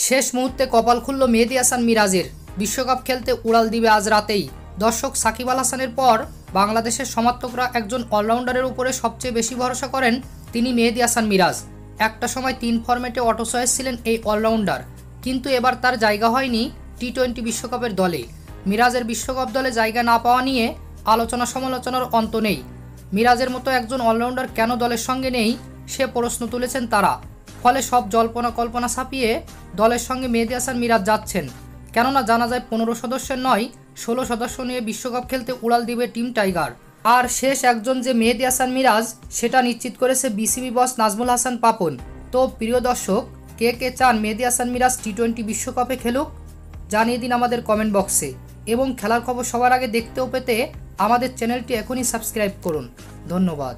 শেষ মুহূর্তে কপাল খুলল মেহেদী হাসান মিরাজের। বিশ্বকাপ খেলতে উড়াল দিবে আজ রাতেই। দর্শক, সাকিব আল হাসানের পর বাংলাদেশের সমর্থকরা একজন অলরাউন্ডারের উপরে সবচেয়ে বেশি ভরসা করেন, তিনি মেহেদী হাসান মিরাজ। একটা সময় 3 ফরম্যাটে অটো চয়েস ছিলেন এই অলরাউন্ডার, কিন্তু এবার তার জায়গা হয়নি টি-20 বিশ্বকাপের দলে। মিরাজের বিশ্বকাপ দলে জায়গা না পাওয়া নিয়ে আলোচনা সমালোচনার অন্ত নেই। মিরাজের মতো একজন অলরাউন্ডার কেন দলের সঙ্গে নেই সে প্রশ্ন তুলেছেন তারা। ফলে সব জল্পনা কল্পনা ছাপিয়ে দলের সঙ্গে মেহেদী হাসান মিরাজ যাচ্ছেন। কেননা জানা যায় 15 সদস্যের নয় 16 সদস্য নিয়ে বিশ্বকাপ খেলতে উড়াল দিবে টিম টাইগার। আর শেষ একজন যে মেহেদী হাসান মিরাজ, সেটা নিশ্চিত করেছে বিসিবি বস নাজমুল হাসান পাপন। তো প্রিয় দর্শক, কে কে চান মেহেদী হাসান মিরাজ টি-20 বিশ্বকাপে খেলুক জানিয়ে দিন আমাদের কমেন্ট বক্সে। এবং খেলার খবর সবার আগে দেখতেও পেতে আমাদের চ্যানেলটি এখনই সাবস্ক্রাইব করুন। ধন্যবাদ।